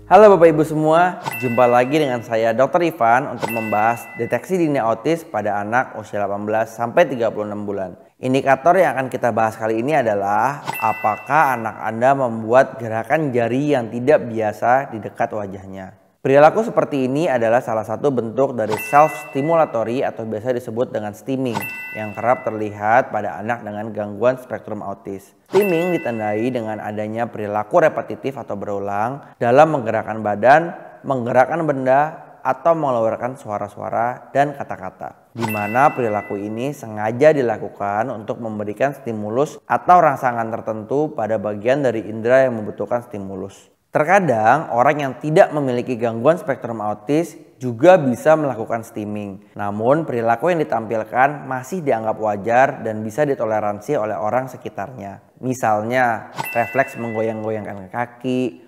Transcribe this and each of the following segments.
Halo Bapak Ibu semua, jumpa lagi dengan saya Dr. Ivan untuk membahas deteksi dini autis pada anak usia 18 sampai 36 bulan. Indikator yang akan kita bahas kali ini adalah apakah anak Anda membuat gerakan jari yang tidak biasa di dekat wajahnya. Perilaku seperti ini adalah salah satu bentuk dari self-stimulatory atau biasa disebut dengan stimming yang kerap terlihat pada anak dengan gangguan spektrum autis. Stimming ditandai dengan adanya perilaku repetitif atau berulang dalam menggerakkan badan, menggerakkan benda, atau mengeluarkan suara-suara dan kata-kata. Di mana perilaku ini sengaja dilakukan untuk memberikan stimulus atau rangsangan tertentu pada bagian dari indera yang membutuhkan stimulus. Terkadang orang yang tidak memiliki gangguan spektrum autis juga bisa melakukan stimming. Namun perilaku yang ditampilkan masih dianggap wajar dan bisa ditoleransi oleh orang sekitarnya. Misalnya refleks menggoyang-goyangkan kaki,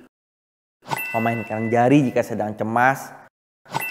memainkan jari jika sedang cemas,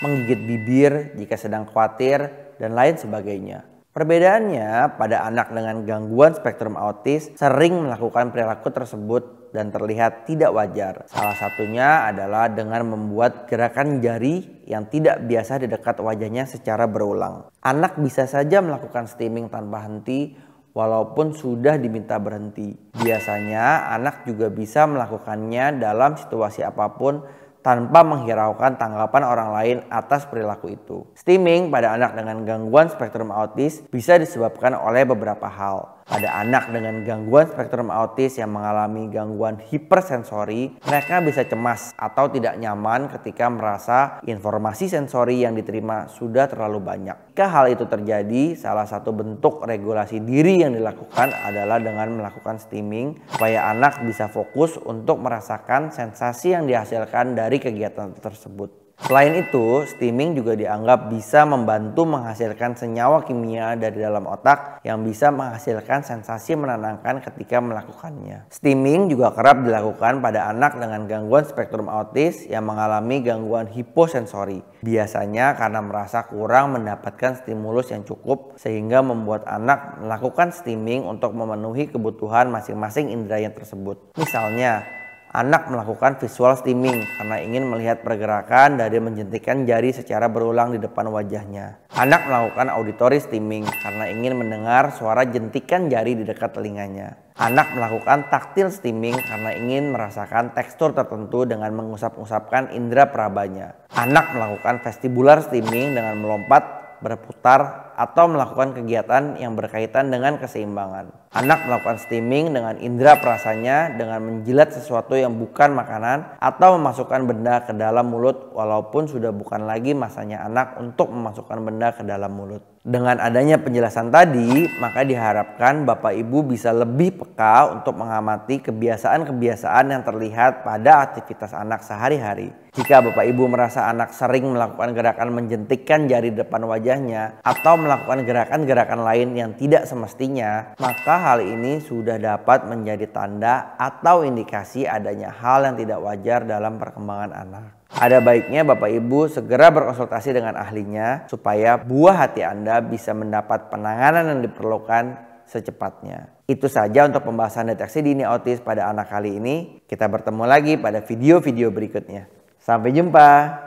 menggigit bibir jika sedang khawatir, dan lain sebagainya. Perbedaannya pada anak dengan gangguan spektrum autis sering melakukan perilaku tersebut dan terlihat tidak wajar. Salah satunya adalah dengan membuat gerakan jari yang tidak biasa di dekat wajahnya secara berulang. Anak bisa saja melakukan stimming tanpa henti walaupun sudah diminta berhenti. Biasanya anak juga bisa melakukannya dalam situasi apapun tanpa menghiraukan tanggapan orang lain atas perilaku itu. Stimming pada anak dengan gangguan spektrum autis bisa disebabkan oleh beberapa hal. Pada anak dengan gangguan spektrum autis yang mengalami gangguan hipersensori, mereka bisa cemas atau tidak nyaman ketika merasa informasi sensori yang diterima sudah terlalu banyak. Jika hal itu terjadi, salah satu bentuk regulasi diri yang dilakukan adalah dengan melakukan stimming supaya anak bisa fokus untuk merasakan sensasi yang dihasilkan dari kegiatan tersebut. Selain itu, stimming juga dianggap bisa membantu menghasilkan senyawa kimia dari dalam otak yang bisa menghasilkan sensasi menenangkan ketika melakukannya. Stimming juga kerap dilakukan pada anak dengan gangguan spektrum autis yang mengalami gangguan hiposensori. Biasanya karena merasa kurang mendapatkan stimulus yang cukup sehingga membuat anak melakukan stimming untuk memenuhi kebutuhan masing-masing inderanya tersebut. Misalnya, anak melakukan visual stimming karena ingin melihat pergerakan dari menjentikkan jari secara berulang di depan wajahnya. Anak melakukan auditory stimming karena ingin mendengar suara jentikan jari di dekat telinganya. Anak melakukan tactile stimming karena ingin merasakan tekstur tertentu dengan mengusap-usapkan indera perabanya. Anak melakukan vestibular stimming dengan melompat, berputar, atau melakukan kegiatan yang berkaitan dengan keseimbangan. Anak melakukan stimming dengan indera perasanya dengan menjilat sesuatu yang bukan makanan atau memasukkan benda ke dalam mulut walaupun sudah bukan lagi masanya anak untuk memasukkan benda ke dalam mulut. Dengan adanya penjelasan tadi, maka diharapkan Bapak Ibu bisa lebih peka untuk mengamati kebiasaan-kebiasaan yang terlihat pada aktivitas anak sehari-hari. Jika Bapak Ibu merasa anak sering melakukan gerakan menjentikkan jari depan wajahnya atau melakukan gerakan-gerakan lain yang tidak semestinya, maka hal ini sudah dapat menjadi tanda atau indikasi adanya hal yang tidak wajar dalam perkembangan anak. Ada baiknya Bapak Ibu segera berkonsultasi dengan ahlinya supaya buah hati Anda bisa mendapat penanganan yang diperlukan secepatnya. Itu saja untuk pembahasan deteksi dini autis pada anak kali ini. Kita bertemu lagi pada video-video berikutnya. Sampai jumpa.